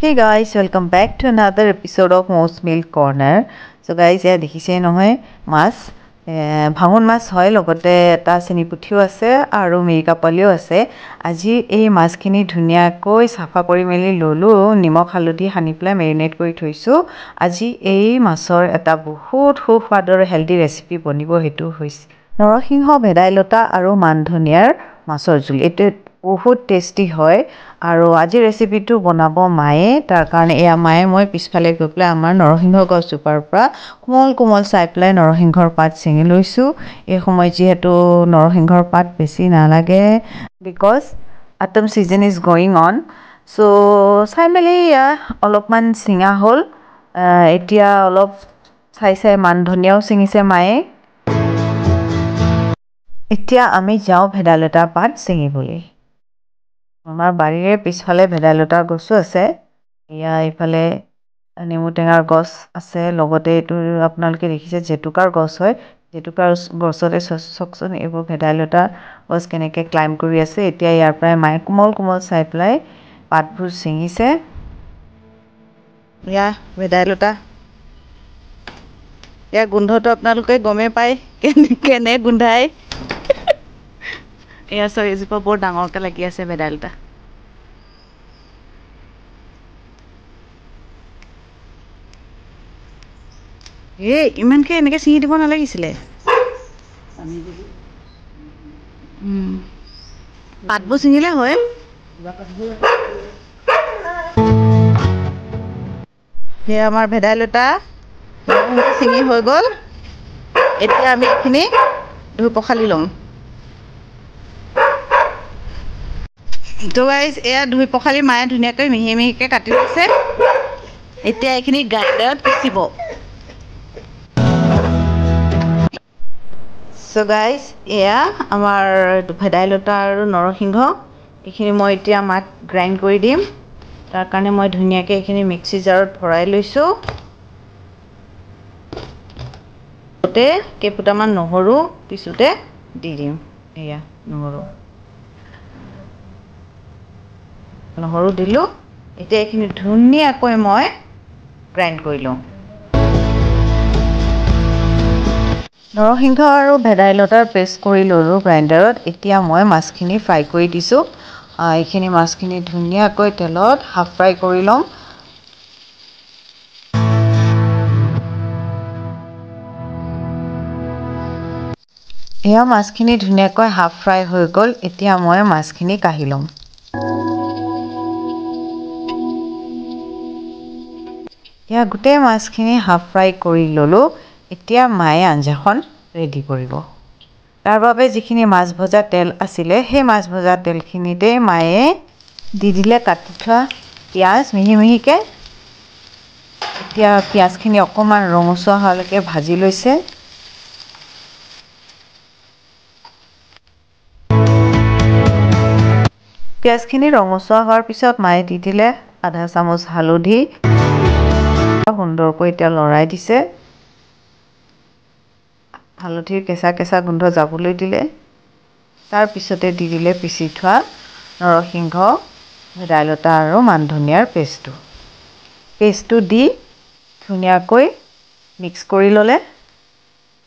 Hey guys, welcome back to another episode of Most Milk Corner. So guys, এয়া দেখিছে নহয় মাছ ভাঙন মাছ হয় লগতে এটা চেনি পুঠিও আছে আৰু মিৰিকা পোৱালিও আছে আজি এই মাছখিনি ধুনীয়াকৈ সাফা কৰি মেলি ললো নিমখ হালধি সানি পেলাই মেৰিনেট কৰি থৈছো আজি এই মাছৰ এটা বহুত সুস্বাদৰ হেলদি ৰেচিপি বনিব হেতু হৈছে নৰসিংহ ভেদাইলতা আৰু মান ধনিয়াৰ মাছৰ জুল এটো বহুত টেষ্টি হয় আৰু আজি ৰেচিপিটো বনাব মায়ে তাৰ কাৰণে এয়া মায়ে মই পিছফালে গৈ পেলাই আমাৰ নৰসিংহ গছজোপাৰ পৰা কোমল চাই পেলাই নৰসিংহৰ পাত ছিঙি লৈছো এই সময় যেহেতু নৰসিংহৰ পাত বেছি নালাগে because autumn season is going on so চাই মেলি অলপমান ছিঙা হ'ল এতিয়া অলপ চাই মান ধনিয়াও ছিঙিছে মায়ে এতিয়া আমি যাও ভেদাইলতা পাত ছিঙিবলৈ আমাৰ বাৰীৰে পিছফালে ভেদাইলতাৰ গছো আছে ইয়া ইফালে নেমু টেঙাৰ গছ আছে লগতে এইটো আপোনালোকে দেখিছে জেতুকাৰ গছ হয় জেতুকাৰ গছতে চকচোন এইবোৰ ভেদাইলতা গছ কেনেকৈ ক্লাইম্ব কৰি আছে এতিয়া ইয়াৰ পৰাই মায়ে কোমল চাই পেলাই পাতবোৰ ছিঙিছে ইয়া ভেদাইলতা ইয়াৰ গোন্ধটো আপোনালোকে গমেই পায় কেনে গোন্ধায় এয়া চব এজোপা বৰ ডাঙৰকৈ লাগি আছে ভেদাইলতা ইমানকৈ এনেকৈ ছিঙি দিব নালাগিছিলে পাতবোৰ ছিঙিলে হয় সেয়া আমাৰ ভেদাইলতা ছিঙি হৈ গ'ল এতিয়া আমি এইখিনি ধুই পখালি ল'ম তো গাইজ এয়া ধুই পখালি মায়ে ধুনীয়াকৈ মিহি মিহিকৈ কাটি লৈছে এতিয়া এইখিনি গ্ৰাইণ্ডাৰত পিচিব So guys, এয়া আমাৰ ভেদাইলতা আৰু নৰসিংহ এইখিনি মই এতিয়া মাক গ্ৰাইণ্ড কৰি দিম তাৰ কাৰণে মই ধুনীয়াকৈ এইখিনি মিক্সি জাৰত ভৰাই লৈছো ওতে কেইফুটামান নহৰু পিছতে দি দিম এয়া নহৰু দিলো এতিয়া এইখিনি ধুনীয়াকৈ মই গ্ৰাইণ্ড কৰি লওঁ নৰসিংহ আৰু ভেদাইলতাৰ পেষ্ট কৰি ললো গ্ৰাইণ্ডাৰত এতিয়া মই মাছখিনি ফ্ৰাই কৰি দিছো এইখিনি মাছখিনি ধুনীয়াকৈ তেলত হাফ ফ্ৰাই কৰি লম এয়া মাছখিনি ধুনীয়াকৈ হাফ ফ্ৰাই হৈ গ'ল এতিয়া মই মাছখিনি কাঢ়ি লম এয়া গোটেই মাছখিনি হাফ ফ্ৰাই কৰি ললো এতিয়া মায়ে আঞ্জাখন ৰেডি কৰিব তাৰ বাবে যিখিনি মাছ ভজা তেল আছিলে সেই মাছ ভজা তেলখিনিতে মায়ে দি দিলে কাটি থোৱা পিয়াজ মিহি মিহিকৈ এতিয়া পিয়াজখিনি অকণমান ৰঙচুৱা হোৱালৈকে ভাজি লৈছে পিয়াজখিনি ৰঙচুৱা হোৱাৰ পিছত মায়ে দি দিলে আধা চামুচ হালধি সুন্দৰকৈ এতিয়া লৰাই দিছে হালধিৰ কেঁচা গোন্ধ যাবলৈ দিলে তাৰ পিছতে দি দিলে পিচি থোৱা নৰসিংহ ভেদাইলতা আৰু মান ধনিয়াৰ পেষ্টটো দি ধুনীয়াকৈ মিক্স কৰি ল'লে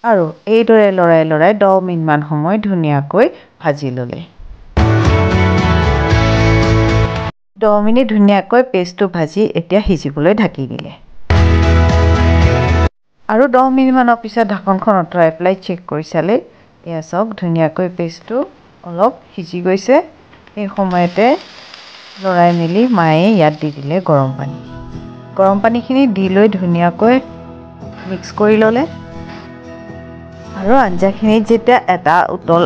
আৰু এইদৰে লৰাই 10 মিনিটমান সময় ধুনীয়াকৈ ভাজি ল'লে 10 মিনিট ধুনীয়াকৈ পেষ্টটো ভাজি এতিয়া সিজিবলৈ ঢাকি দিলে আৰু 10 মিনিটমানৰ পিছত ঢাকনখন আঁতৰাই পেলাই চেক কৰি চালে এয়া সব ধুনীয়াকৈ পেষ্টটো অলপ সিজি গৈছে এই সময়তে লৰাই মেলি মায়ে ইয়াত দি দিলে গৰম পানীখিনি দি লৈ ধুনীয়াকৈ মিক্স কৰি ল'লে আৰু আঞ্জাখিনি যেতিয়া এটা উতল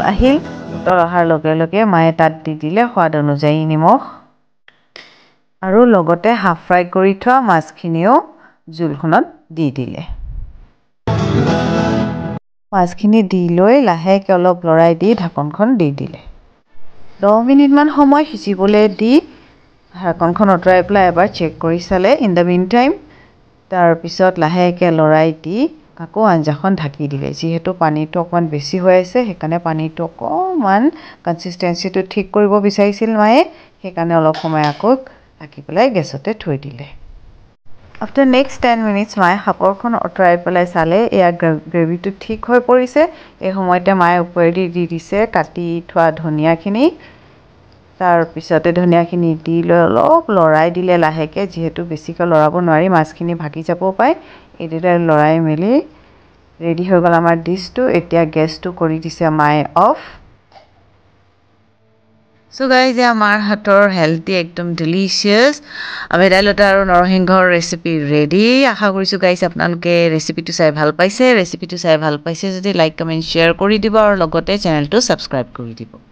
অহাৰ লগে লগে মায়ে তাত দি দিলে সোৱাদ অনুযায়ী নিমখ আৰু লগতে হাফ ফ্ৰাই কৰি থোৱা মাছখিনিও জুলখনত দি দিলে মাছখিনি দি লৈ লাহেকৈ অলপ লৰাই দি ঢাকনখন দি দিলে 10 মিনিটমান সময় সিজিবলৈ দি ঢাকনখন আঁতৰাই পেলাই এবাৰ চেক কৰি চালে ইন দ্য মিন টাইম তাৰপিছত লাহেকৈ লৰাই দি আকৌ আঞ্জাখন ঢাকি দিলে যিহেতু পানীটো অকণমান বেছি হৈ আছে সেইকাৰণে পানীটো অকণমান কনচিষ্টেঞ্চিটো ঠিক কৰিব বিচাৰিছিল মায়ে সেইকাৰণে অলপ সময় আকৌ ঢাকি পেলাই গেছতে থৈ দিলে আফটাৰ নেক্সট 10 মিনিটছ মায়ে সাপৰখন আঁতৰাই পেলাই চালে এয়া গ্ৰেভিটো ঠিক হৈ পৰিছে এই সময়তে মায়ে ওপৰেদি দি দিছে কাটি থোৱা ধনিয়াখিনি তাৰপিছতে ধনিয়াখিনি দি লৈ অলপ লৰাই দিলে লাহেকৈ যিহেতু বেছিকৈ লৰাব নোৱাৰি মাছখিনি ভাগি যাব পাৰে এইদৰে লৰাই মেলি ৰেডি হৈ গ'ল আমাৰ ডিছটো এতিয়া গেছটো কৰি দিছে মায়ে অফ সো গাইজ আমাৰ হাতৰ হেলথি একদম ডিলিচিয়াছ ভেদাইলতা আৰু নৰসিংহৰ ৰেচিপি ৰেডি আশা কৰিছোঁ গাইজ আপোনালোকে ৰেচিপিটো চাই ভাল পাইছে যদি লাইক কমেণ্ট শ্বেয়াৰ কৰি দিব আৰু লগতে চেনেলটো ছাবস্ক্ৰাইব কৰি দিব